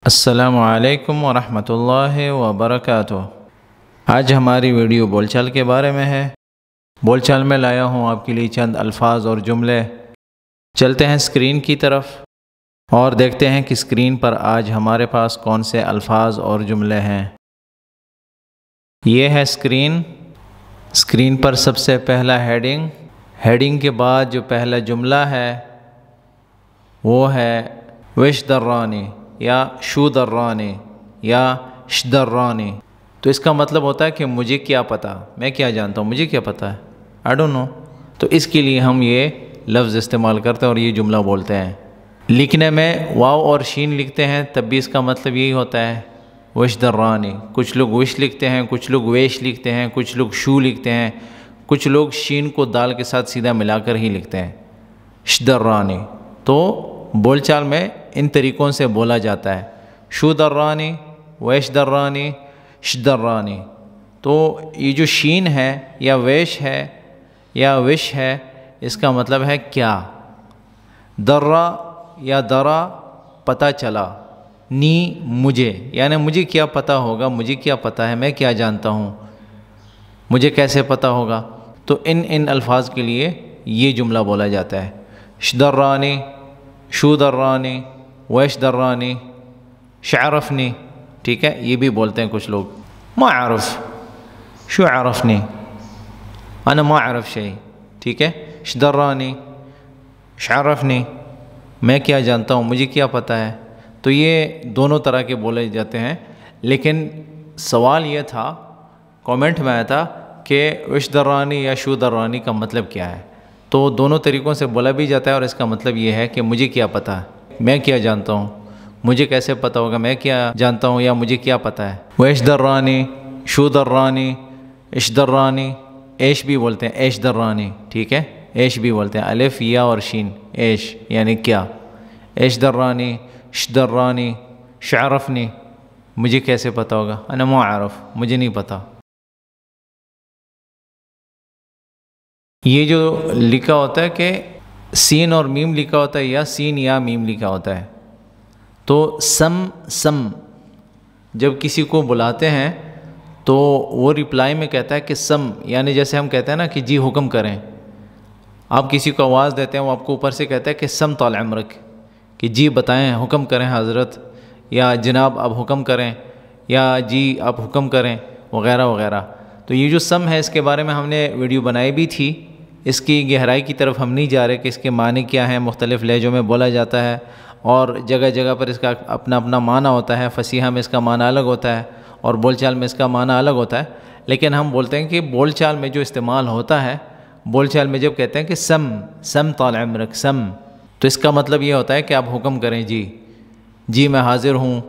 السلام علیکم ورحمۃ اللہ وبرکاتہ۔ آج ہماری ویڈیو بول چال کے بارے میں ہے۔ بول چال میں لایا ہوں آپ کے لیے چند الفاظ اور جملے۔ چلتے ہیں اسکرین کی طرف اور دیکھتے ہیں کہ اسکرین پر آج ہمارے پاس کون سے الفاظ اور جملے ہیں۔ یہ ہے اسکرین پر سب سے پہلا ہیڈنگ کے بعد جو پہلا جملہ ہے وہ ہے وش درانی یا شو درانی یا ش درانی۔ تو اس کا مطلب ہوتا ہے کہ مجھے کیا پتہ، میں کیا جانتا ہوں، مجھے کیا پتہ ہے، آئی ڈونٹ نو۔ تو اس کے لیے ہم یہ لفظ استعمال کرتے ہیں اور یہ جملہ بولتے ہیں۔ لکھنے میں واو اور شین لکھتے ہیں تب بھی اس کا مطلب یہی ہوتا ہے وش درانی۔ کچھ لوگ وش لکھتے ہیں، کچھ لوگ ویش لکھتے ہیں، کچھ لوگ شو لکھتے ہیں، کچھ لوگ شین کو دال کے ساتھ سیدھا ملا کر ہی لکھتے ہیں ش درانی۔ تو بول چال میں ان طریقوں سے بولا جاتا ہے، شو درانی، ویش درانی، ش درانی۔ تو یہ جو شین ہے یا ویش ہے یا وش ہے، اس کا مطلب ہے کیا۔ درہ یا درا پتہ چلا، نی مجھے، یعنی مجھے کیا پتہ ہوگا، مجھے کیا پتہ ہے، میں کیا جانتا ہوں، مجھے کیسے پتہ ہوگا۔ تو ان الفاظ کے لیے یہ جملہ بولا جاتا ہے، ش درانی، شو درانی، ویش درانی، شعرفنی۔ ٹھیک ہے، یہ بھی بولتے ہیں کچھ لوگ، ما اعرف، شو عرفنی، انا ما اعرف شيء۔ ٹھیک ہے، ش درانی، شعرفنی، میں کیا جانتا ہوں، مجھے کیا پتہ ہے۔ تو یہ دونوں طرح کے بولے جاتے ہیں، لیکن سوال یہ تھا، کامنٹ میں آیا تھا کہ وش درانی یا شو درانی کا مطلب کیا ہے۔ تو دونوں طریقوں سے بولا بھی جاتا ہے اور اس کا مطلب یہ ہے کہ مجھے کیا پتہ ہے، میں کیا جانتا ہوں، مجھے کیسے پتہ ہوگا، میں کیا جانتا ہوں یا مجھے کیا پتہ ہے۔ ویش درانی، شو درانی، اش درانی، ایش بھی بولتے ہیں، ایش درانی۔ ٹھیک ہے، ایش بھی بولتے ہیں، الف یا اور شین، ایش یعنی کیا۔ ایش درانی، ش درانی، شعرفنی، مجھے کیسے پتہ ہوگا، انا ما اعرف، مجھے نہیں پتہ۔ یہ جو لکھا ہوتا ہے کہ سین اور میم لکھا ہوتا ہے یا سین یا میم لکھا ہوتا ہے، تو سم جب کسی کو بلاتے ہیں تو وہ رپلائی میں کہتا ہے کہ سم، یعنی جیسے ہم کہتے ہیں نا کہ جی حکم کریں۔ آپ کسی کو آواز دیتے ہیں، وہ آپ کو اوپر سے کہتا ہے کہ سم طال عمرک، کہ جی بتائیں، حکم کریں حضرت، یا جناب آپ حکم کریں، یا جی آپ حکم کریں، وغیرہ وغیرہ۔ تو یہ جو سم ہے، اس کے بارے میں ہم نے ویڈیو بنائی بھی تھی، اس کی گہرائی کی طرف ہم نہیں جا رہے کہ اس کے معنی کیا ہیں، مختلف لہجوں میں بولا جاتا ہے اور جگہ جگہ پر اس کا اپنا اپنا معنی ہوتا ہے، فصیحہ میں اس کا معنی الگ ہوتا ہے اور بول چال میں اس کا معنی الگ ہوتا ہے۔ لیکن ہم بولتے ہیں کہ بول چال میں جو استعمال ہوتا ہے، بول چال میں جب کہتے ہیں کہ سم طال عمرک، سم، تو اس کا مطلب یہ ہوتا ہے کہ آپ حکم کریں، جی میں حاضر ہوں،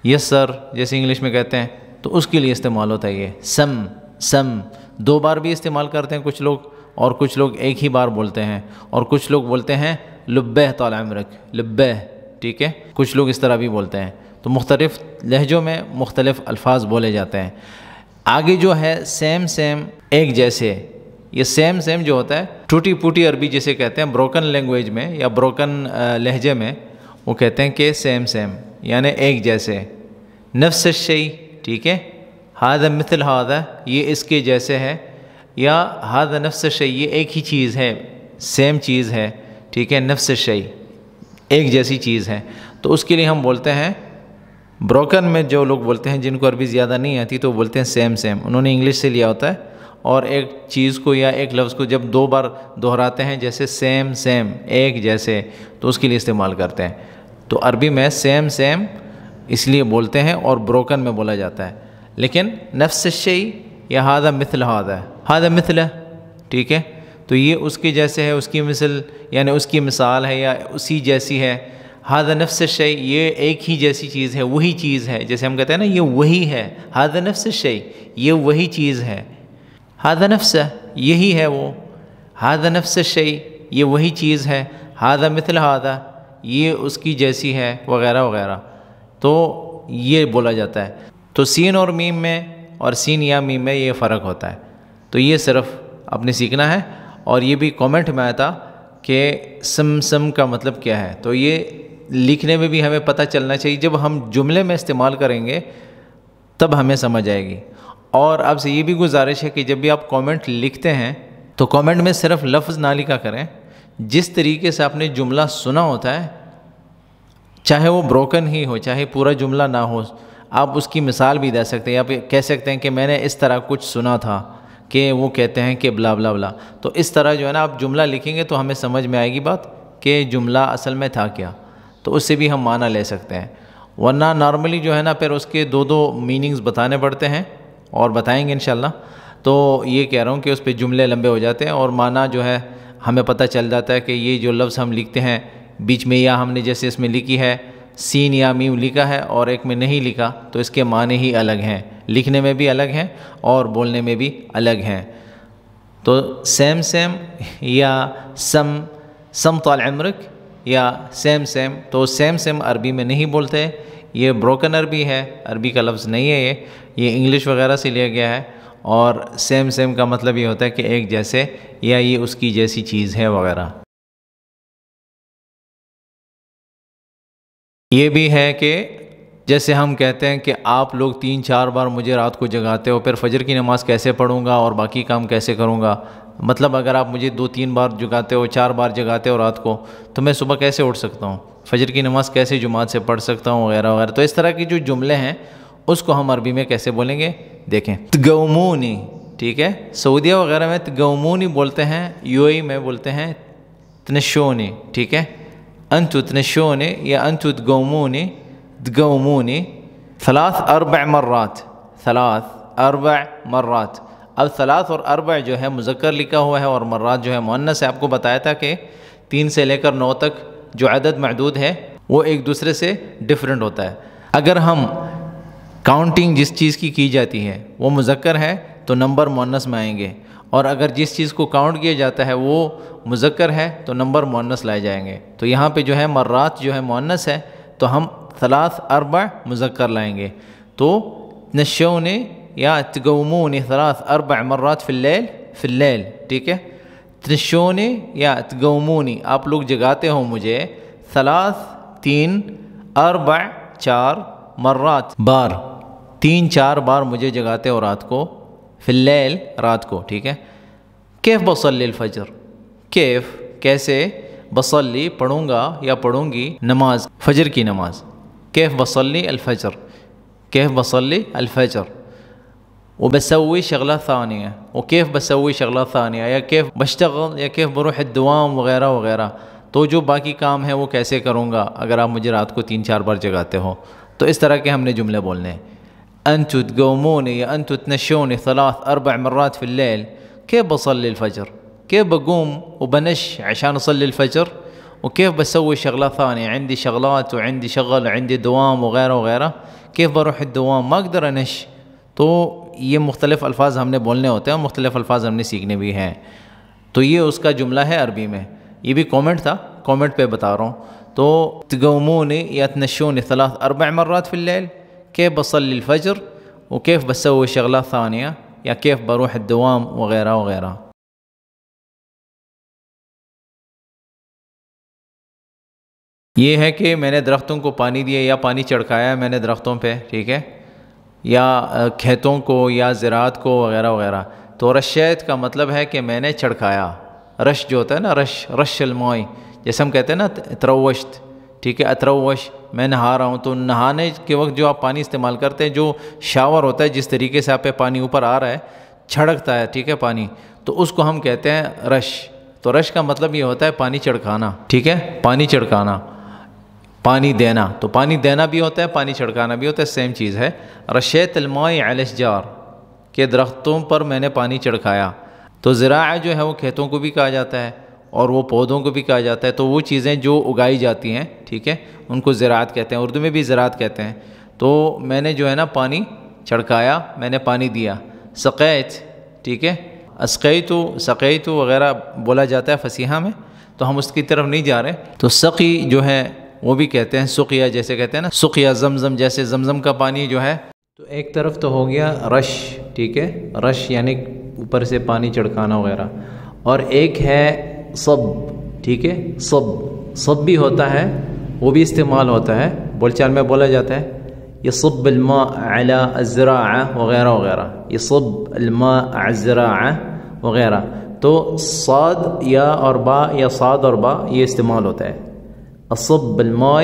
یس سر جیسے انگلش میں کہتے ہیں، تو اس کے لیے استعمال ہوتا ہے یہ سم۔ دو بار بھی استعمال کرتے ہیں کچھ لوگ، اور کچھ لوگ ایک ہی بار بولتے ہیں، اور کچھ لوگ بولتے ہیں لبہ طال عمرک، لبہ۔ ٹھیک ہے، کچھ لوگ اس طرح بھی بولتے ہیں۔ تو مختلف لہجوں میں مختلف الفاظ بولے جاتے ہیں۔ آگے جو ہے سیم ایک جیسے، یہ سیم جو ہوتا ہے، ٹوٹی پوٹی عربی جسے کہتے ہیں، بروکن لینگویج میں یا بروکن لہجے میں وہ کہتے ہیں کہ سیم یعنی ایک جیسے۔ نفس الشیء، ٹھیک ہے، ھذا مثل ھذا، یہ اس کے جیسے ہے، یا ھذا نفس الشیء، یہ ایک ہی چیز ہے، سیم چیز ہے۔ ٹھیک ہے، نفس الشیء ایک جیسی چیز ہے۔ تو اس کے لیے ہم بولتے ہیں، بروکن میں جو لوگ بولتے ہیں جن کو عربی زیادہ نہیں آتی تو بولتے ہیں سیم، انہوں نے انگلش سے لیا ہوتا ہے، اور ایک چیز کو یا ایک لفظ کو جب دو بار دہراتے ہیں جیسے سیم ایک جیسے، تو اس کے لیے استعمال کرتے ہیں۔ تو عربی میں سیم اس لیے بولتے ہیں اور بروکن میں بولا جاتا ہے۔ لیکن نفس الشیء یا ھذا مثل ھذا مثل، ٹھیک ہے، تو یہ اس کے جیسے ہے، اس کی مثل یعنی اس کی مثال ہے یا اسی جیسی ہے۔ ھذا نفس الشیء، یہ ایک ہی جیسی چیز ہے، وہی چیز ہے، جیسے ہم کہتے ہیں نا یہ وہی ہے، ھذا نفس الشیء، یہ وہی چیز ہے، ھذا نفس، یہی ہے وہ، ھذا نفس الشیء، یہ وہی چیز ہے، ھذا مثل ھذا، یہ اس کی جیسی ہے، وغیرہ وغیرہ۔ تو یہ بولا جاتا ہے۔ تو سین اور میم میں اور سین یا میم میں یہ فرق ہوتا ہے۔ تو یہ صرف اپنے سیکھنا ہے، اور یہ بھی کامنٹ میں آیا تھا کہ سم کا مطلب کیا ہے، تو یہ لکھنے میں بھی ہمیں پتہ چلنا چاہیے، جب ہم جملے میں استعمال کریں گے تب ہمیں سمجھ آئے گی۔ اور آپ سے یہ بھی گزارش ہے کہ جب بھی آپ کامنٹ لکھتے ہیں تو کامنٹ میں صرف لفظ نہ لکھا کریں، جس طریقے سے آپ نے جملہ سنا ہوتا ہے، چاہے وہ بروکن ہی ہو، چاہے پورا جملہ نہ ہو، آپ اس کی مثال بھی دے سکتے ہیں، یا پھر کہہ سکتے ہیں کہ میں نے اس طرح کچھ سنا تھا کہ وہ کہتے ہیں کہ بلا بلا بلا۔ تو اس طرح جو ہے نا آپ جملہ لکھیں گے تو ہمیں سمجھ میں آئے گی بات کہ جملہ اصل میں تھا کیا، تو اس سے بھی ہم معنی لے سکتے ہیں۔ ورنہ نارملی جو ہے نا پھر اس کے دو میننگز بتانے پڑتے ہیں، اور بتائیں گے انشاءاللہ۔ تو یہ کہہ رہا ہوں کہ اس پہ جملے لمبے ہو جاتے ہیں، اور معنی جو ہے ہمیں پتہ چل جاتا ہے کہ یہ جو لفظ ہم لکھتے ہیں بیچ میں یا ہم نے جیسے اس میں لکھی ہے سین یا میم لکھا ہے اور ایک میں نہیں لکھا، تو اس کے معنی ہی الگ ہیں، لکھنے میں بھی الگ ہیں اور بولنے میں بھی الگ ہیں۔ تو سیم سیم یا سم طال عمرک یا سیم سیم، تو سیم سیم عربی میں نہیں بولتے، یہ بروکن عربی ہے، عربی کا لفظ نہیں ہے، یہ انگلش وغیرہ سے لیا گیا ہے۔ اور سیم سیم کا مطلب یہ ہوتا ہے کہ ایک جیسے، یا یہ اس کی جیسی چیز ہے وغیرہ۔ یہ بھی ہے کہ جیسے ہم کہتے ہیں کہ آپ لوگ 3-4 بار مجھے رات کو جگاتے ہو، پھر فجر کی نماز کیسے پڑھوں گا اور باقی کام کیسے کروں گا؟ مطلب اگر آپ مجھے 2-3 بار جگاتے ہو، 4 بار جگاتے ہو رات کو، تو میں صبح کیسے اٹھ سکتا ہوں؟ فجر کی نماز کیسے جماعت سے پڑھ سکتا ہوں وغیرہ وغیرہ۔ تو اس طرح کی جو جملے ہیں اس کو ہم عربی میں کیسے بولیں گے؟ دیکھیں، تگومونی، ٹھیک ہے، سعودیہ وغیرہ میں تگومونی بولتے ہیں، یو اے میں بولتے ہیں تنشونی، ٹھیک ہے، انتو تنشونی یا انتو تقومونی، تقومونی 3-4 مرات، 3-4 مرات۔ اب 3 اور 4 جو ہے مذکر لکھا ہوا ہے اور مرات جو ہے مؤنث ہے۔ آپ کو بتایا تھا کہ 3 سے لے کر 9 تک جو عدد محدود ہے وہ ایک دوسرے سے ڈیفرنٹ ہوتا ہے۔ اگر ہم کاؤنٹنگ جس چیز کی جاتی ہے وہ مذکر ہے تو نمبر مؤنث میں آئیں گے، اور اگر جس چیز کو کاؤنٹ کیا جاتا ہے وہ مذکر ہے تو نمبر مؤنث لائے جائیں گے۔ تو یہاں پہ جو ہے مرات جو ہے مؤنث ہے تو ہم 3-4 مذکر لائیں گے۔ تو تنشونی یا تقومونی 3-4 مرات فی اللیل، ٹھیک ہے، تنشونی یا تقومونی، آپ لوگ جگاتے ہو مجھے 3-4 مرات، 3-4 بار مجھے جگاتے ہو رات کو، فی اللیل رات کو، ٹھیک ہے۔ کیف بصلی الفجر، کیف کیسے، بصلی پڑھوں گا یا پڑھوں گی نماز، فجر کی نماز، کیف بصلی الفجر، کیف بصلی الفجر، وبسوي شغلات ثانية، وكيف بسوي شغلات ثانية، یا کیف بشتغل یا کیف بروح الدوام وغیرہ وغیرہ۔ تو جو باقی کام ہے وہ کیسے کروں گا اگر آپ مجھے رات کو 3-4 بار جگاتے ہو؟ تو اس طرح کے ہم نے جملے بولنے ہیں۔ انتو تقوموني یا انتو تنشوني 3-4 مرات في الليل، كيف بصلي الفجر، كيف بقوم وبنش عشان أصلي الفجر، وكيف بسوي شغلات ثانية، عندي شغلات وعندي شغل وعندي دوام وغيره وغيره، كيف بروح الدوام، ما أقدر أنش۔ تو یہ مختلف الفاظ ہم نے بولنے ہوتے ہیں، مختلف الفاظ ہم نے سیکھنے بھی ہیں۔ تو یہ اس کا جملہ ہے عربی میں۔ یہ بھی کومنٹ تھا، کومنٹ پہ بتا رہا ہوں۔ تو تقوموني یا تنشوني 3-4 مرات في الليل، كيف بصلي الفجر، وكيف بسوي شغلات ثانية، یا كيف بروح الدوام وغیرہ وغیرہ۔ یہ ہے کہ میں نے درختوں کو پانی دیا یا پانی چھڑکایا میں نے درختوں پہ، ٹھیک ہے، یا کھیتوں کو یا زراعت کو وغیرہ وغیرہ۔ تو رشیت کا مطلب ہے کہ میں نے چھڑکایا۔ رش جو ہوتا ہے نا، رش المائی، جیسے ہم کہتے ہیں نا تروشت، ٹھیک ہے، اتروش، میں نہا رہا ہوں۔ تو نہانے کے وقت جو آپ پانی استعمال کرتے ہیں، جو شاور ہوتا ہے، جس طریقے سے آپ پہ پانی اوپر آ رہا ہے، چھڑکتا ہے، ٹھیک ہے، پانی، تو اس کو ہم کہتے ہیں رش۔ تو رش کا مطلب یہ ہوتا ہے پانی چھڑکانا، ٹھیک ہے، پانی چھڑکانا، پانی دینا۔ تو پانی دینا بھی ہوتا ہے، پانی چھڑکانا بھی ہوتا ہے، سیم چیز ہے۔ رشیت الماء علی الاشجار، کہ درختوں پر میں نے پانی چھڑکایا۔ تو زراعت جو ہے وہ کھیتوں کو بھی کہا جاتا ہے اور وہ پودوں کو بھی کہا جاتا ہے۔ تو وہ چیزیں جو اگائی جاتی ہیں، ٹھیک ہے، ان کو زراعت کہتے ہیں، اردو میں بھی زراعت کہتے ہیں۔ تو میں نے جو ہے نا پانی چھڑکایا، میں نے پانی دیا۔ سقیت، ٹھیک ہے، اسقیتو، سقیتو وغیرہ بولا جاتا ہے فصیحہ میں، تو ہم اس کی طرف نہیں جا رہے۔ تو سقی جو ہے وہ بھی کہتے ہیں سقیا، جیسے کہتے ہیں نا سقیا زمزم، جیسے زمزم کا پانی جو ہے۔ تو ایک طرف تو ہو گیا رش، ٹھیک ہے، رش یعنی اوپر سے پانی چھڑکانا وغیرہ، اور ایک ہے صب، ٹھیک ہے، صب بھی ہوتا ہے وہ بھی استعمال ہوتا ہے، بول چال میں بولا جاتا ہے یصب الماء علی الزراعہ وغیرہ وغیرہ، یصب الماء علی الزراعہ وغیرہ. تو صاد یا اور با یا صاد اور با یہ استعمال ہوتا ہے. اصب الماء،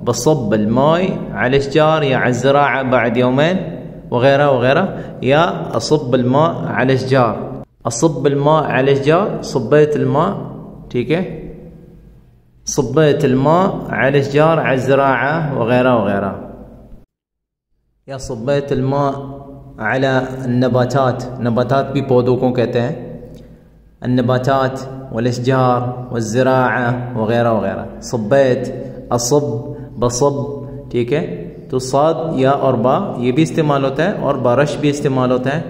بصب الماء علی الاشجار یا علی الزراعہ بعد یومین وغیرہ وغیرہ، یا اصب الماء علی الاشجار، اصب الماء علی الاشجار، صبیت الماء، ٹھیک ہے، صبیت الماء علی الاشجار علی الزراعہ وغیرہ وغیرہ، یا صبیت الماء علی النباتات، نباتات بھی پودوں کو کہتے ہیں، النباتات والاشجار والزراعہ وغیرہ وغیرہ. صبیت، اصب، بصب، ٹھیک ہے. تو صاد یا اور با یہ بھی استعمال ہوتا ہے، اور بارش بھی استعمال ہوتا ہے،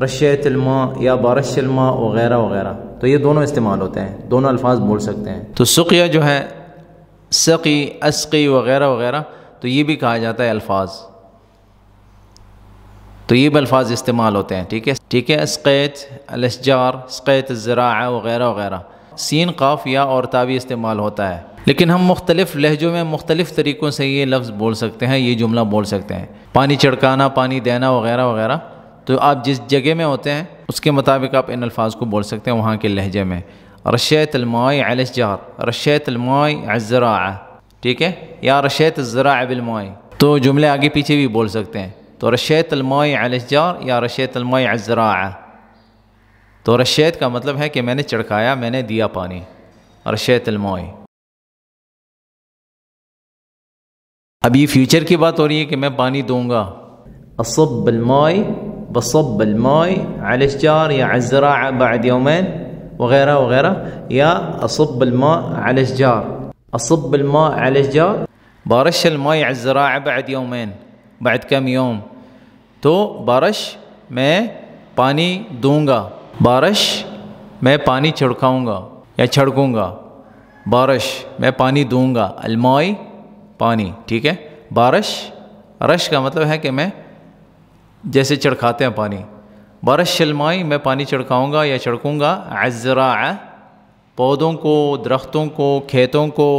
رشیت الماء یا بارش الماء وغیرہ وغیرہ. تو یہ دونوں استعمال ہوتے ہیں، دونوں الفاظ بول سکتے ہیں. تو سقیا جو ہے، سقی، اسقی وغیرہ وغیرہ، تو یہ بھی کہا جاتا ہے الفاظ. تو یہ بھی الفاظ استعمال ہوتے ہیں، ٹھیک ہے. ٹھیک ہے، اسقیت الاشجار، اسقیت الزراعہ وغیرہ وغیرہ. سین، قاف، یا اور تا بھی استعمال ہوتا ہے، لیکن ہم مختلف لہجوں میں مختلف طریقوں سے یہ لفظ بول سکتے ہیں، یہ جملہ بول سکتے ہیں. پانی چھڑکانا، پانی دینا وغیرہ وغیرہ. تو آپ جس جگہ میں ہوتے ہیں اس کے مطابق آپ ان الفاظ کو بول سکتے ہیں وہاں کے لہجے میں. رشیت الماء علی الاشجار، رشیت الماء علی الزراعہ، ٹھیک ہے، یا رشیت الزراعہ بالماء. تو جملے آگے پیچھے بھی بول سکتے ہیں. تو رشیت الماء علی الاشجار یا رشیت الماء علی الزراعہ. تو رشیت کا مطلب ہے کہ میں نے چڑکایا، میں نے دیا پانی، رشیت الماء. اب یہ فیوچر کی بات ہو رہی ہے کہ میں پانی دوں گا. اصب الماء، بصب الماء علی الاشجار یا علی الزراعہ بعد یومین وغیرہ وغیرہ، یا اصب الماء علی الاشجار، اصب الماء علی الاشجار، بارش الماء علی الزراعہ بعد یومین، بعد کم یوم. تو بارش میں پانی دوں گا، بارش میں پانی چھڑکاؤں گا یا چھڑکوں گا، بارش میں پانی دوں گا، الماء پانی، ٹھیک ہے. بارش، رش کا مطلب ہے کہ میں جیسے چڑکاتے ہیں پانی. بارش الماء میں پانی چھڑکاؤں گا یا چھڑکوں گا، الزراعہ پودوں کو، درختوں کو، کھیتوں کو،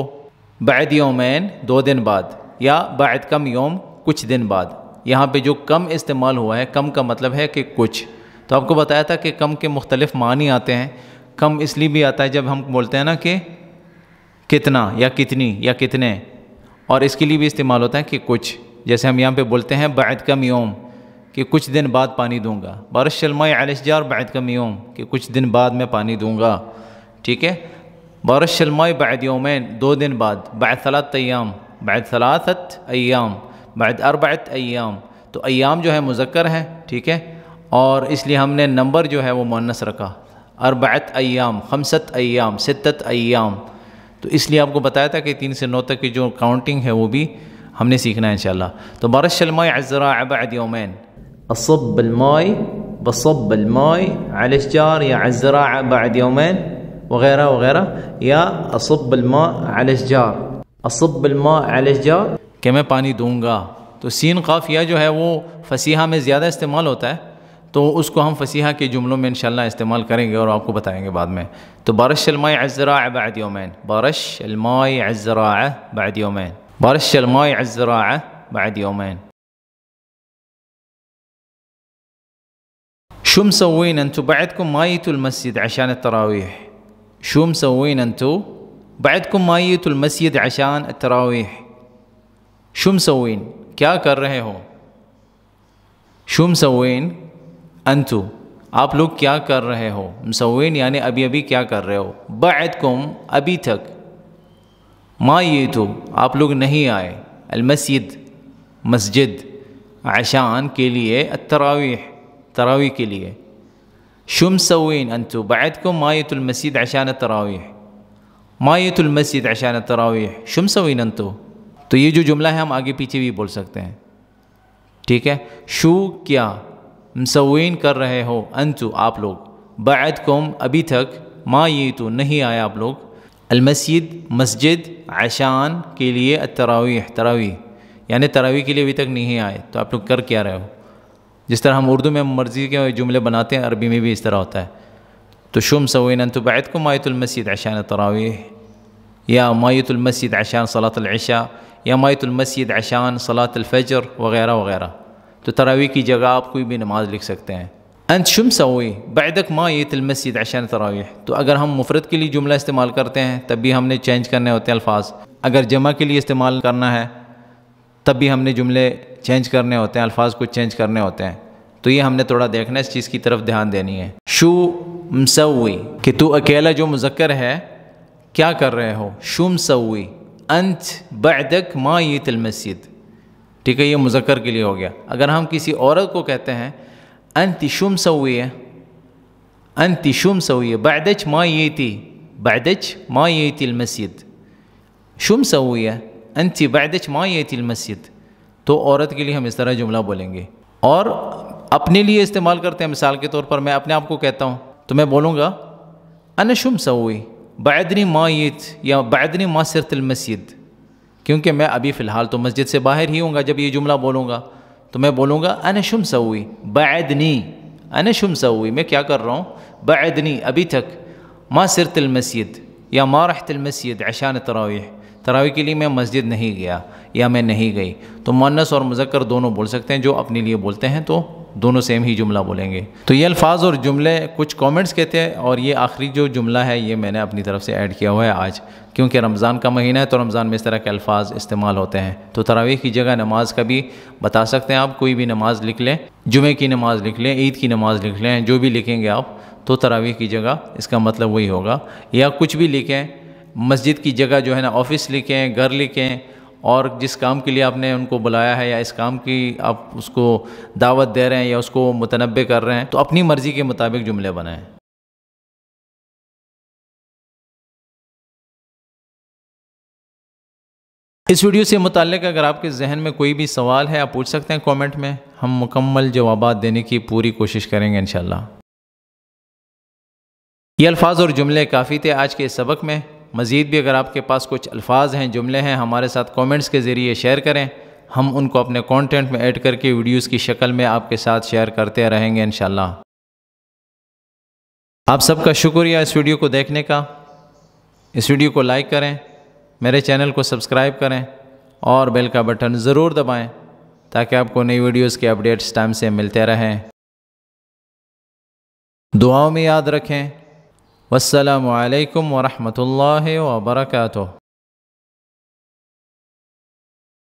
بعد یومین 2 دن بعد، یا بعد کم یوم کچھ دن بعد. یہاں پہ جو کم استعمال ہوا ہے، کم کا مطلب ہے کہ کچھ. تو آپ کو بتایا تھا کہ کم کے مختلف معنی آتے ہیں. کم اس لیے بھی آتا ہے جب ہم بولتے ہیں نا کہ کتنا یا کتنی یا کتنے، اور اس کے لیے بھی استعمال ہوتا ہے کہ کچھ. جیسے ہم یہاں پہ بولتے ہیں بعد کم یوم، کہ کچھ دن بعد پانی دوں گا. بارش الماء علی الاشجار بعد کم یوم، کہ کچھ دن بعد میں پانی دوں گا، ٹھیک ہے. بارش الماء بعد یومین 2 دن بعد، بعد 3 ایام، بعد 3 ایام، بعد 4 ایام. تو ایام جو ہے مذکر ہے، ٹھیک ہے، اور اس لیے ہم نے نمبر جو ہے وہ مؤنث رکھا. 4 ایام، 5 ایام، 6 ایام. تو اس لیے آپ کو بتایا تھا کہ 3 سے 9 تک کی جو کاؤنٹنگ ہے وہ بھی ہم نے سیکھنا ہے انشاءاللہ. تو بارش الماء علی الزراعہ بعد یومین، اصب الماء، بصب الماء علی الاشجار یا علی الزراعہ بعد یومین وغیرہ وغیرہ، یا اصب الماء علی الاشجار، اصب الماء علی الاشجار، کہ میں پانی دوں گا. تو سین، قاف، یا جو ہے وہ فصیحہ میں زیادہ استعمال ہوتا ہے، تو اس کو ہم فصیحہ کے جملوں میں انشاءاللہ استعمال کریں گے اور آپ کو بتائیں گے بعد میں. تو بارش الماء علی الزراعہ بعد یومین، بارش الماء علی الزراعہ بعد یومین، بارش الماء علی الزراعہ بعد یومین. شو مسوين انتو؟ بعدكم ما جيتوا المسجد عشان التراويح. شو مسوين انتو؟ بعدكم ما جيتوا المسجد عشان التراويح. شو مسوين؟ کیا کر رہے ہو؟ شو مسوين انتو، آپ لوگ کیا کر رہے ہو؟ مسوين یعنی ابھی ابھی کیا کر رہے ہو. بعدكم ابھی تک، ما جيتوا آپ لوگ نہیں آئے، المسجد مسجد، عشان کے لیے، التراويح تراویح کے لیے. شو مسوين انتو؟ بعدكم ما جيتوا المسجد عشان التراويح، ما جيتوا المسجد عشان التراويح. شو مسوين انتو؟ تو یہ جو جملہ ہے ہم آگے پیچھے بھی بول سکتے ہیں، ٹھیک ہے. شو کیا، مسوين کر رہے ہو، انتو آپ لوگ، بعدكم ابھی تک، ما جيتوا نہیں آئے آپ لوگ، المسجد مسجد، عشان کے لیے، التراویح تراویح یعنی تراویح کے لیے ابھی تک نہیں آئے. تو آپ لوگ کر کیا رہے ہو؟ جس طرح ہم اردو میں مرضی کے جملے بناتے ہیں، عربی میں بھی اس طرح ہوتا ہے. تو شو مسوين انتو بعدكم ما جيتوا المسجد عشان التراويح، یا مایت المسجد عشان صلاۃ العشاء یا مایت المسجد عشان صلاۃ الفجر وغیرہ وغیرہ. تو تراویح کی جگہ آپ کوئی بھی نماز لکھ سکتے ہیں. انت شو مسوي بعدك مایت المسجد عشان تراویح. تو اگر ہم مفرد کے لیے جملہ استعمال کرتے ہیں تب بھی ہم نے چینج کرنے ہوتے ہیں الفاظ. اگر جمع کے لیے استعمال کرنا ہے تب بھی ہم نے جملے چینج کرنے ہوتے ہیں, الفاظ کو چینج کرنے ہوتے ہیں. تو یہ ہم نے تھوڑا دیکھنا ہے, اس چیز کی طرف دھیان دینی ہے. شو مسوي کہ تو اکیلا جو مذکر ہے کیا کر رہے ہو. شو مسوي انت بعدك مایت المسجد. ٹھیک ہے, یہ مذکر کے لیے ہو گیا. اگر ہم کسی عورت کو کہتے ہیں انت شو مسوية انت شو مسوية بعدك مایتی بعدك مایتی المسجد. شو مسوية انت بعدك مایتی المسجد. تو عورت کے لیے ہم اس طرح جملہ بولیں گے. اور اپنے لیے استعمال کرتے ہیں, مثال کے طور پر میں اپنے آپ کو کہتا ہوں تو میں بولوں گا انا شو مسوي بعدني مایت یا بعدني ما صرت المسجد. کیونکہ میں ابھی فی الحال تو مسجد سے باہر ہی ہوں گا جب یہ جملہ بولوں گا. تو میں بولوں گا انا شو مسوي بعدني انا شو مسوي میں کیا کر رہا ہوں. بعدني ابھی تک ما صرت المسجد یا ما رحت المسجد عشان التراویح. تراویح کے لیے میں مسجد نہیں گیا یا میں نہیں گئی. تو مؤنث اور مذکر دونوں بول سکتے ہیں. جو اپنے لیے بولتے ہیں تو دونوں سیم ہی جملہ بولیں گے. تو یہ الفاظ اور جملے کچھ کامنٹس کہتے ہیں, اور یہ آخری جو جملہ ہے یہ میں نے اپنی طرف سے ایڈ کیا ہوا ہے آج, کیونکہ رمضان کا مہینہ ہے تو رمضان میں اس طرح کے الفاظ استعمال ہوتے ہیں. تو تراویح کی جگہ نماز کا بھی بتا سکتے ہیں آپ. کوئی بھی نماز لکھ لیں, جمعے کی نماز لکھ لیں, عید کی نماز لکھ لیں, جو بھی لکھیں گے آپ تو تراویح کی جگہ اس کا مطلب وہی ہوگا. یا کچھ بھی لکھیں, مسجد کی جگہ جو ہے نا آفس لکھیں, گھر لکھیں, اور جس کام کے لیے آپ نے ان کو بلایا ہے یا اس کام کی آپ اس کو دعوت دے رہے ہیں یا اس کو متنبع کر رہے ہیں تو اپنی مرضی کے مطابق جملے بنائیں. اس ویڈیو سے متعلق اگر آپ کے ذہن میں کوئی بھی سوال ہے آپ پوچھ سکتے ہیں کامنٹ میں. ہم مکمل جوابات دینے کی پوری کوشش کریں گے انشاءاللہ. یہ الفاظ اور جملے کافی تھے آج کے اس سبق میں. مزید بھی اگر آپ کے پاس کچھ الفاظ ہیں, جملے ہیں, ہمارے ساتھ کامنٹس کے ذریعے شیئر کریں. ہم ان کو اپنے کانٹینٹ میں ایڈ کر کے ویڈیوز کی شکل میں آپ کے ساتھ شیئر کرتے رہیں گے انشاءاللہ. آپ سب کا شکریہ اس ویڈیو کو دیکھنے کا. اس ویڈیو کو لائک کریں, میرے چینل کو سبسکرائب کریں اور بیل کا بٹن ضرور دبائیں تاکہ آپ کو نئی ویڈیوز کے اپڈیٹس ٹائم سے ملتے رہیں. دعاؤں میں یاد رکھیں. والسلام علیکم ورحمۃ اللہ وبرکاتہ.